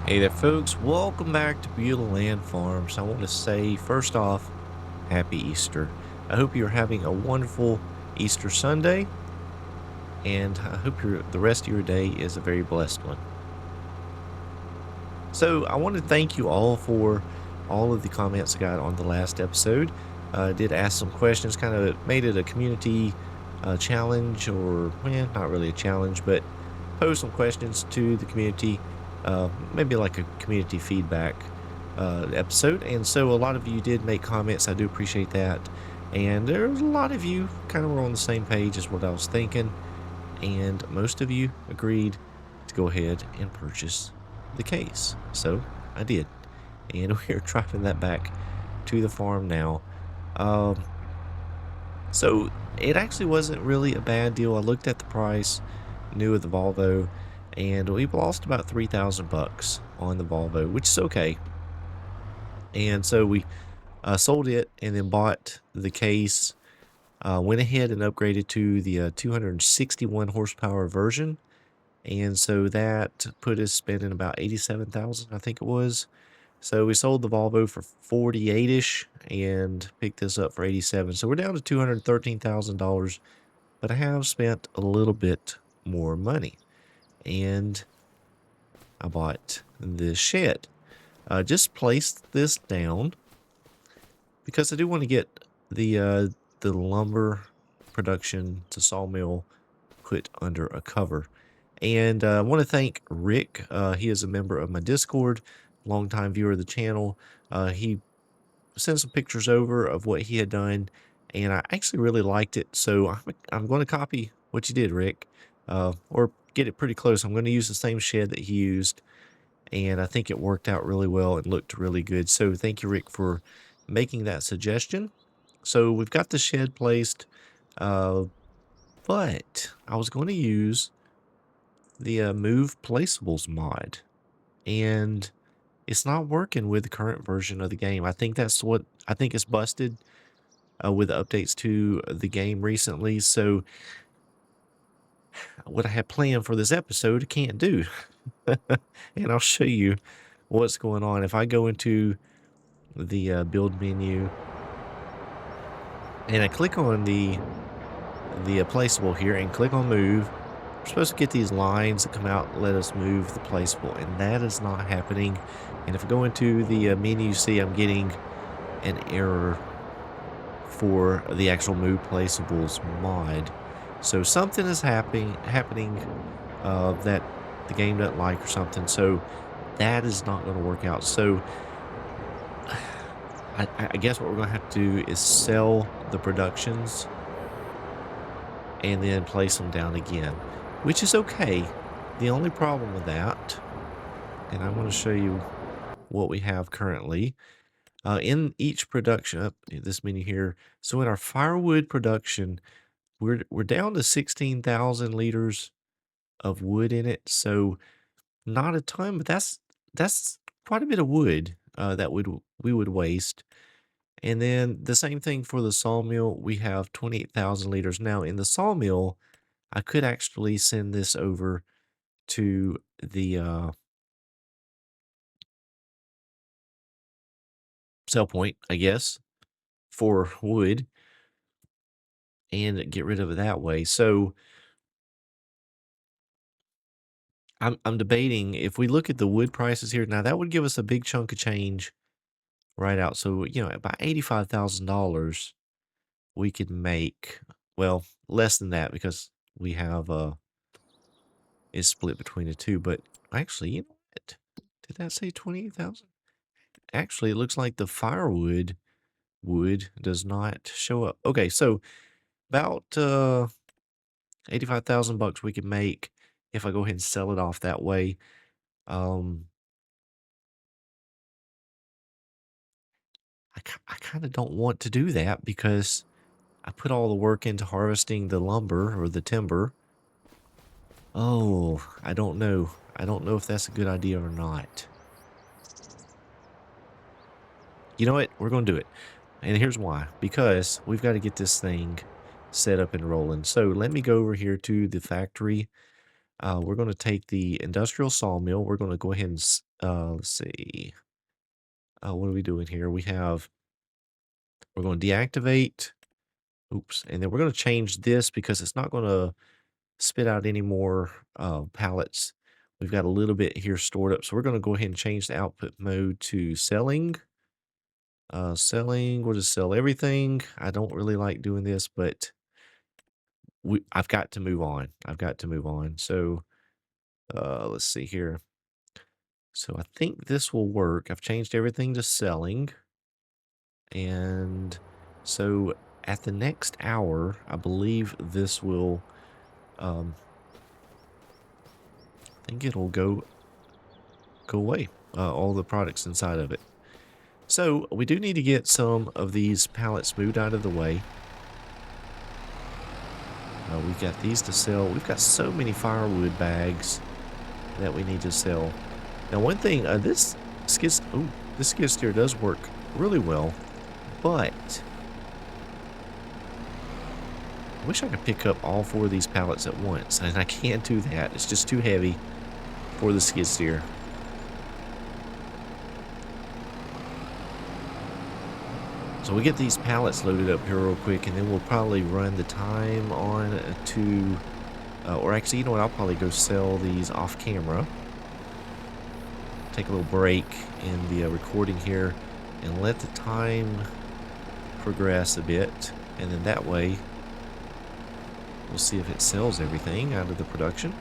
Hey there, folks. Welcome back to Beulahland Farms. I want to say, first off, Happy Easter. I hope you're having a wonderful Easter Sunday, and I hope the rest of your day is a very blessed one. So, I want to thank you all for all of the comments I got on the last episode. I did ask some questions, kind of made it a community challenge, or not really a challenge, but pose some questions to the community, maybe like a community feedback episode. And so a lot of you did make comments. I do appreciate that. And there's a lot of you kind of were on the same page as what I was thinking. And most of you agreed to go ahead and purchase the case. So I did. And we're driving that back to the farm now. Um, so it actually wasn't really a bad deal. I looked at the price, new of the Volvo, and we've lost about 3,000 bucks on the Volvo, which is okay. And so we sold it and then bought the case. Went ahead and upgraded to the 261 horsepower version, and so that put us spending about 87,000, I think it was. So we sold the Volvo for 48-ish and picked this up for 87. So we're down to $213,000, but I have spent a little bit more money, and I bought this shed. Just placed this down because I do want to get the lumber production to sawmill put under a cover. And I want to thank Rick. He is a member of my Discord, longtime viewer of the channel. He sent some pictures over of what he had done, and I actually really liked it. So I'm going to copy what you did, Rick, or get it pretty close. I'm going to use the same shed that he used, and I think it worked out really well and looked really good. So thank you, Rick, for making that suggestion. So we've got the shed placed, but I was going to use the Move Placeables mod, and it's not working with the current version of the game. I think it's busted with the updates to the game recently. So what I had planned for this episode, I can't do. And I'll show you what's going on. If I go into the build menu and I click on the placeable here and click on move, we're supposed to get these lines that come out and let us move the placeable, and that is not happening. And if I go into the menu, see I'm getting an error for the actual move placeables mod. So something is happening that the game doesn't like or something. So that is not going to work out. So I guess what we're going to have to do is sell the productions and then place them down again, which is okay. The only problem with that, and I'm going to show you what we have currently in each production, this menu here. So in our firewood production, we're down to 16,000 liters of wood in it. So not a ton, but that's quite a bit of wood that we would waste. And then the same thing for the sawmill. We have 28,000 liters. Now in the sawmill, I could actually send this over to the sell point, I guess, for wood and get rid of it that way. So I'm debating if we look at the wood prices here. Now that would give us a big chunk of change right out. So, about $85,000 we could make, well, less than that because we have is split between the two. But actually, you know what? Did that say 28,000? Actually, it looks like the firewood wood does not show up. Okay, so about 85,000 bucks we could make if I go ahead and sell it off that way. Um, I kind of don't want to do that because I put all the work into harvesting the lumber or the timber. Oh, I don't know. I don't know if that's a good idea or not. You know what? We're going to do it. And here's why. Because we've got to get this thing set up and rolling. So let me go over here to the factory. We're going to take the industrial sawmill. We're going to go ahead and Let's see. What are we doing here? We're going to deactivate. Oops. And then we're going to change this because it's not going to spit out any more pallets. We've got a little bit here stored up. So we're going to go ahead and change the output mode to selling. Selling, we'll just sell everything. I don't really like doing this, but I've got to move on. I've got to move on. So let's see here. So I think this will work. I've changed everything to selling. And so at the next hour, I believe this will, I think it'll go away, all the products inside of it. So we do need to get some of these pallets moved out of the way. We've got these to sell. We've got so many firewood bags that we need to sell. Now, one thing, this skid steer does work really well, but I wish I could pick up all 4 of these pallets at once, and I can't do that. It's just too heavy for the skid steer. So we get these pallets loaded up here real quick, and then we'll probably run the time on to, or actually, you know what, I'll probably go sell these off camera. Take a little break in the recording here and let the time progress a bit, and then that way we'll see if it sells everything out of the production.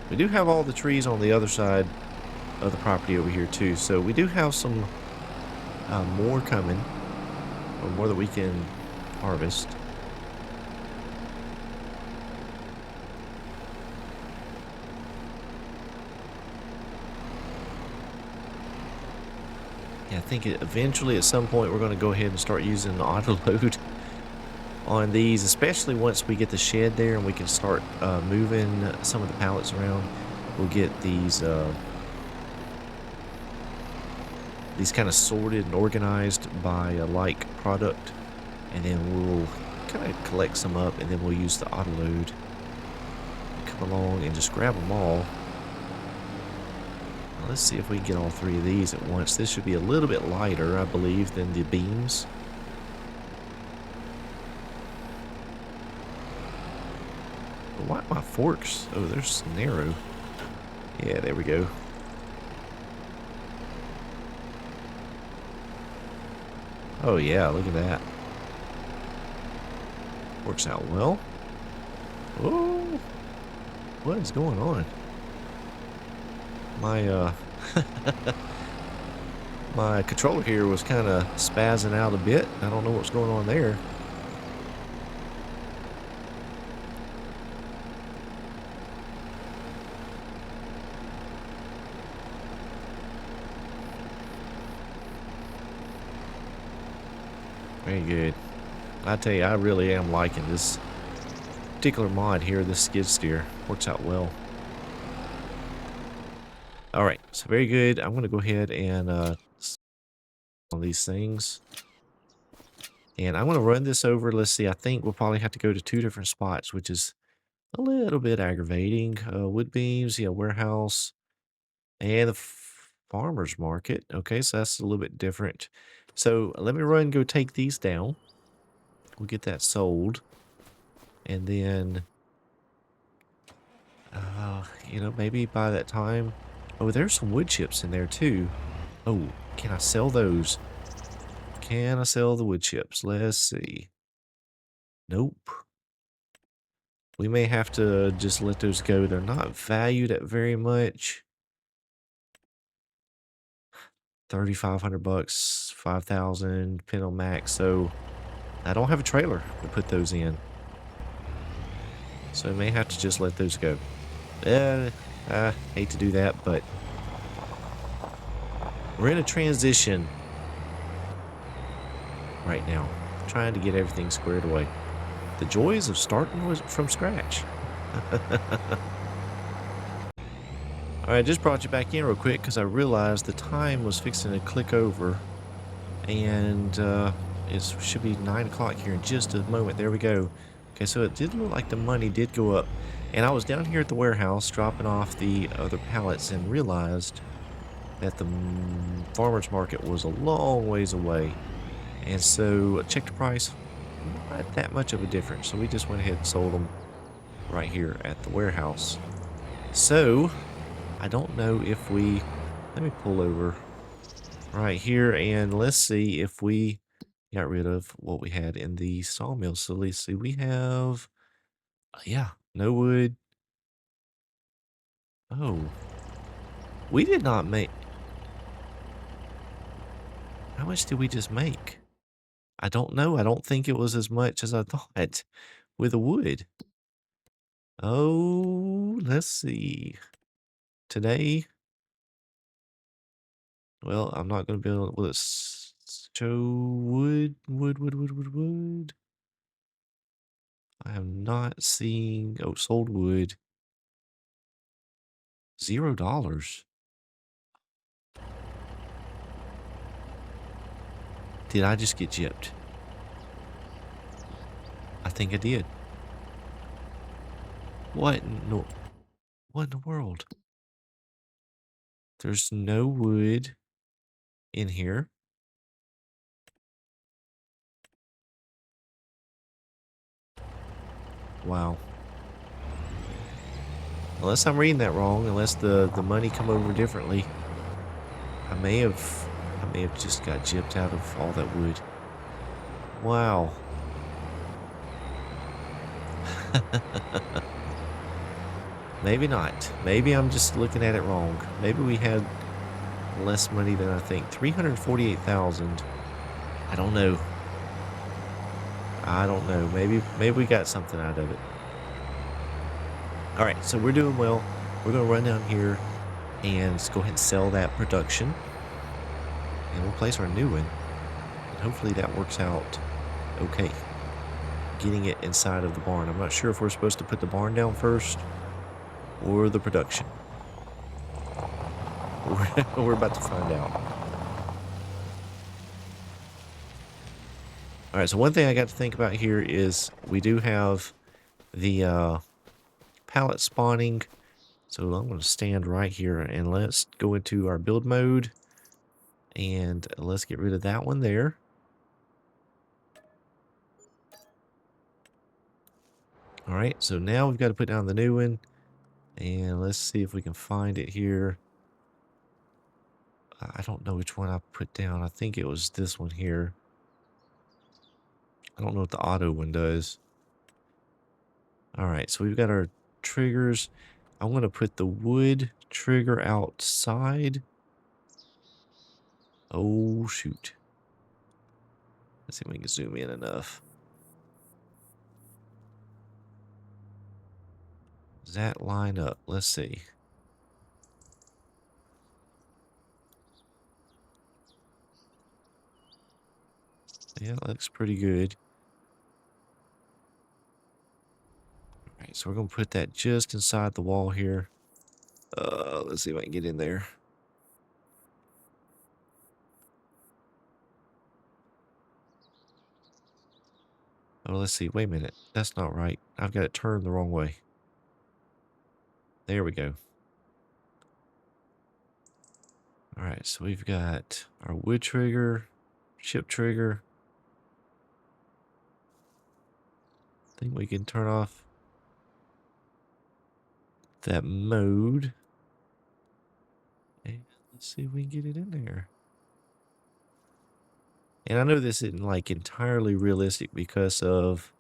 We do have all the trees on the other side of the property over here too, so we do have some more coming, or more that we can harvest. Yeah, I think eventually at some point we're going to go ahead and start using the auto load on these, especially once we get the shed there and we can start moving some of the pallets around. We'll get these kind of sorted and organized by a like product, and then we'll kind of collect some up, and then we'll use the auto load to come along and just grab them all. Now, let's see if we can get all 3 of these at once. This should be a little bit lighter, I believe, than the beams. But why are my forks? Oh, they're narrow. Yeah, there we go. Oh yeah, look at that. Works out well. Oh, what is going on? My my controller here was kind of spazzing out a bit. I don't know what's going on there. Very good. I tell you, I really am liking this particular mod here. This skid steer works out well. All right, so very good. I'm going to go ahead and on these things, and I'm going to run this over. Let's see. I think we'll probably have to go to 2 different spots, which is a little bit aggravating. Wood beams, yeah, warehouse, and the farmer's market. Okay, so that's a little bit different. So let me run and go take these down. We'll get that sold. And then, you know, maybe by that time... Oh, there's some wood chips in there too. Oh, can I sell those? Can I sell the wood chips? Let's see. Nope. We may have to just let those go. They're not valued at very much. 3,500 bucks, 5,000, pin on max. So I don't have a trailer to put those in. So I may have to just let those go. I hate to do that, but we're in a transition right now, trying to get everything squared away. The joys of starting from scratch. All right, I just brought you back in real quick because I realized the time was fixing to click over, and it should be 9 o'clock here in just a moment. There we go. Okay, so it did look like the money did go up. And I was down here at the warehouse dropping off the other pallets and realized that the farmer's market was a long ways away. And so I checked the price, not that much of a difference. So we just went ahead and sold them right here at the warehouse. So I don't know if let me pull over right here and let's see if we got rid of what we had in the sawmill. So let's see, we have, yeah, no wood. Oh, we did not make, how much did we just make? I don't know. I don't think it was as much as I thought with the wood. Oh, let's see. Today, well, I'm not going to be able to, will it show wood? I am not seeing, oh, sold wood, $0. Did I just get gypped? I think I did. What in the world? There's no wood in here. Wow. Unless I'm reading that wrong, unless the money come over differently. I may have just got gypped out of all that wood. Wow. Maybe not. Maybe I'm just looking at it wrong. Maybe we had less money than I think. 348,000. I don't know. I don't know. Maybe we got something out of it. All right, so we're doing well. We're going to run down here and let's go ahead and sell that production. And we'll place our new one. And hopefully that works out okay. Getting it inside of the barn. I'm not sure if we're supposed to put the barn down first or the production. We're about to find out. All right, so one thing I got to think about here is we do have the pallet spawning. So I'm going to stand right here and let's go into our build mode and let's get rid of that one there. All right, so now we've got to put down the new one and let's see if we can find it here. I don't know which one I put down. I think it was this one here. I don't know what the auto one does. All right, so we've got our triggers. I'm going to put the wood trigger outside. Oh, shoot. Let's see if we can zoom in enough. Does that line up? Let's see. Yeah, that looks pretty good. All right, so we're going to put that just inside the wall here. Let's see if I can get in there. Oh, let's see. Wait a minute. That's not right. I've got it turned the wrong way. There we go. All right, so we've got our wood trigger, chip trigger. I think we can turn off that mode. And let's see if we can get it in there. And I know this isn't like entirely realistic because of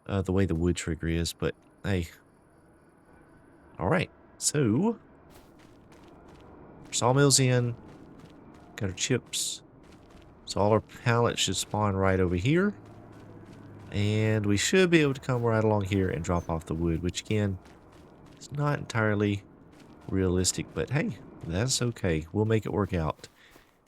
the way the wood trigger is, but hey. All right, so sawmill's in, got our chips. So all our pallets should spawn right over here. And we should be able to come right along here and drop off the wood, which again, is not entirely realistic, but hey, that's okay. We'll make it work out.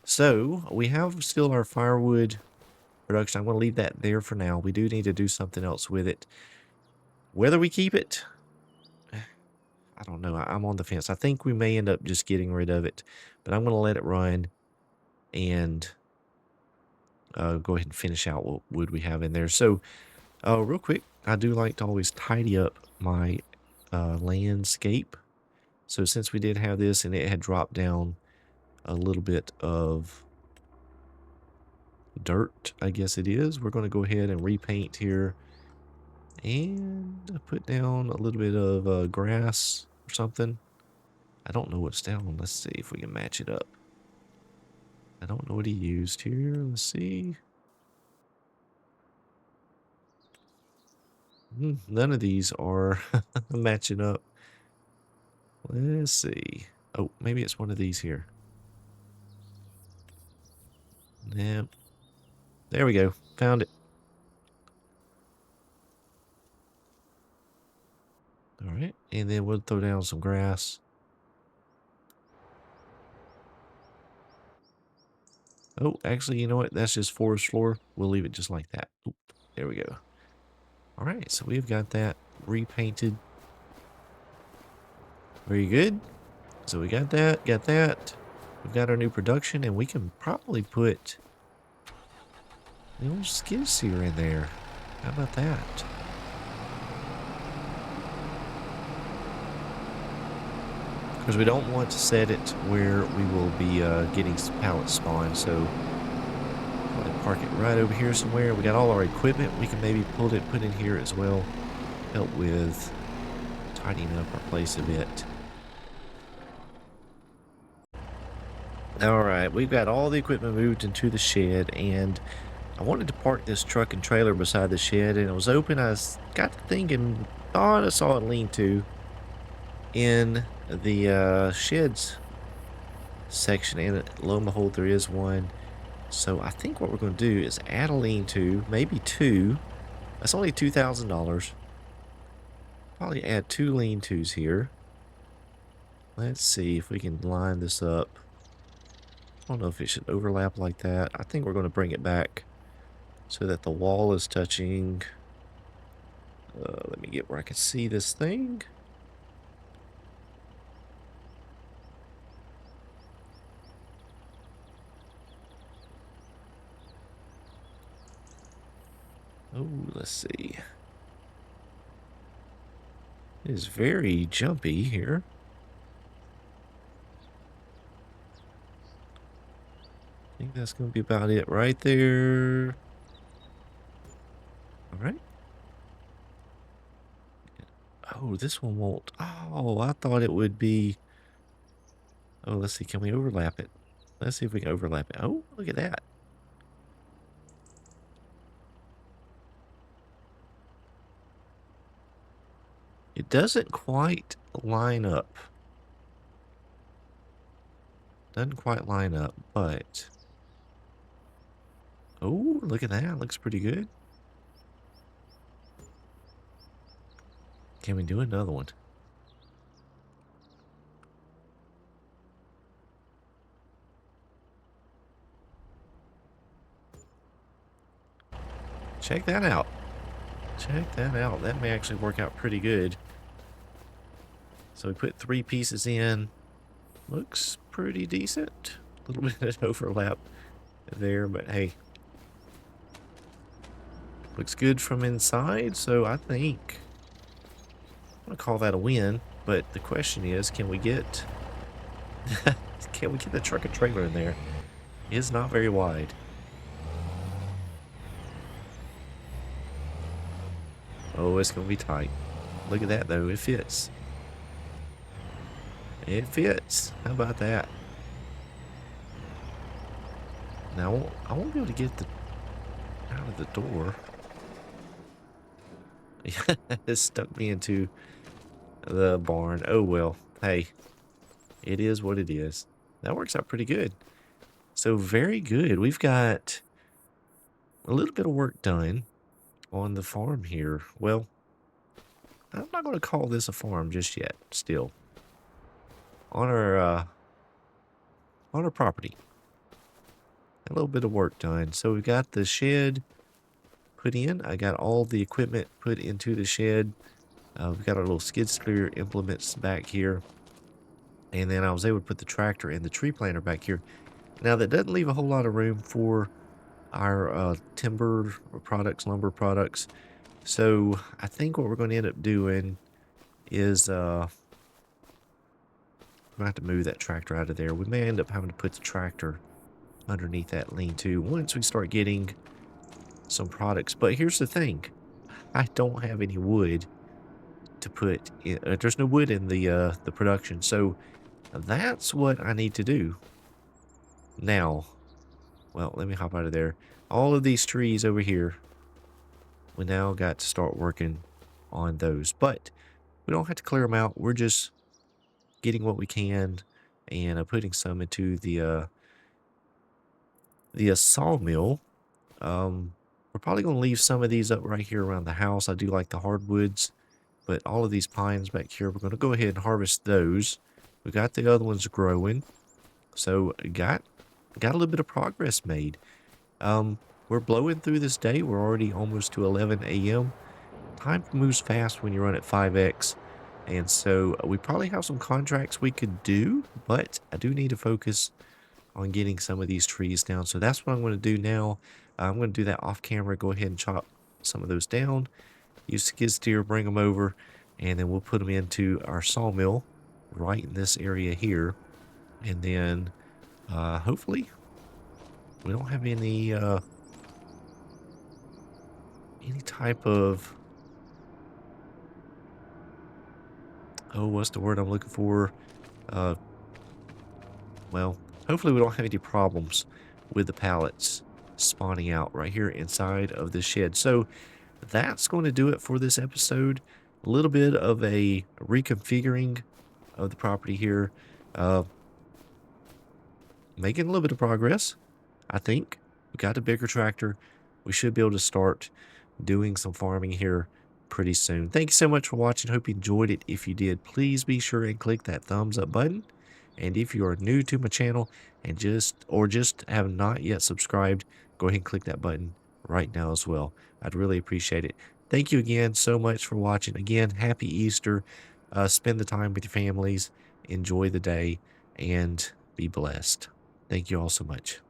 So we have still our firewood production. I'm going to leave that there for now. We do need to do something else with it. Whether we keep it, I don't know. I'm on the fence. I think we may end up just getting rid of it, but I'm going to let it run and go ahead and finish out what wood we have in there. So real quick, I do like to always tidy up my landscape. So since we did have this and it had dropped down a little bit of dirt, I guess it is, we're going to go ahead and repaint here and put down a little bit of grass or something. I don't know what's down. Let's see if we can match it up. I don't know what he used here. Let's see. None of these are matching up. Let's see. Oh, maybe it's one of these here. Yep. There we go. Found it. All right. And then we'll throw down some grass. Oh, actually, you know what? That's just forest floor. We'll leave it just like that. Oop, there we go. All right. So we've got that repainted. Very good. So we got that. Got that. We've got our new production, and we can probably put the old skid steer in there. How about that? Because we don't want to set it where we will be getting some pallet spawn. So probably park it right over here somewhere. We got all our equipment. We can maybe put in here as well. Help with tidying up our place a bit. Alright, we've got all the equipment moved into the shed, and I wanted to park this truck and trailer beside the shed, and it was open. I got to thinking, thought I saw a lean-to in the sheds section, and lo and behold, there is one. So I think what we're going to do is add a lean-to, maybe two. That's only $2,000. Probably add two lean-tos here. Let's see if we can line this up. I don't know if it should overlap like that. I think we're going to bring it back so that the wall is touching. Let me get where I can see this thing. Oh, let's see. It is very jumpy here. I think that's going to be about it right there. All right. Oh, this one won't. Oh, I thought it would be. Oh, let's see. Can we overlap it? Let's see if we can overlap it. Oh, look at that. It doesn't quite line up. Doesn't quite line up, but... Oh, look at that. Looks pretty good. Can we do another one? Check that out. Check that out. That may actually work out pretty good. So we put 3 pieces in. Looks pretty decent. A little bit of overlap there, but hey. Looks good from inside, so I think I'm gonna call that a win. But the question is, can we get the truck and trailer in there? It's not very wide. Oh, it's gonna be tight. Look at that though, it fits. It fits. How about that? Now I won't be able to get out of the door. It stuck me into the barn. Oh well. Hey, it is what it is. That works out pretty good. So very good. We've got a little bit of work done on the farm here. Well, I'm not going to call this a farm just yet. Still, on our property, a little bit of work done. So we've got the shed put in. I got all the equipment put into the shed. We've got our little skid steer implements back here. And then I was able to put the tractor and the tree planter back here. Now that doesn't leave a whole lot of room for our timber products, lumber products. So I think what we're going to end up doing is we're going to have to move that tractor out of there. We may end up having to put the tractor underneath that lean-to once we start getting some products. But here's the thing. I don't have any wood to put in. There's no wood in the production. So that's what I need to do. Now, well, let me hop out of there. All of these trees over here, we now got to start working on those. But we don't have to clear them out. We're just getting what we can and putting some into the sawmill. We're probably going to leave some of these up right here around the house. I do like the hardwoods, but all of these pines back here, we're going to go ahead and harvest those. We got the other ones growing, so got a little bit of progress made. We're blowing through this day. We're already almost to 11 a.m. Time moves fast when you run at 5x, and so we probably have some contracts we could do, but I do need to focus on getting some of these trees down. So that's what I'm going to do now. I'm going to do that off camera. Go ahead and chop some of those down. Use skid steer, bring them over, and then we'll put them into our sawmill right in this area here. And then hopefully we don't have any type of, oh, what's the word I'm looking for? Well, hopefully we don't have any problems with the pallets spawning out right here inside of this shed. So that's going to do it for this episode. A little bit of a reconfiguring of the property here. Making a little bit of progress, I think. We got a bigger tractor. We should be able to start doing some farming here pretty soon. Thank you so much for watching. Hope you enjoyed it. If you did, please be sure and click that thumbs up button. And if you are new to my channel and just have not yet subscribed, go ahead and click that button right now as well. I'd really appreciate it. Thank you again so much for watching. Again, happy Easter. Spend the time with your families. Enjoy the day and be blessed. Thank you all so much.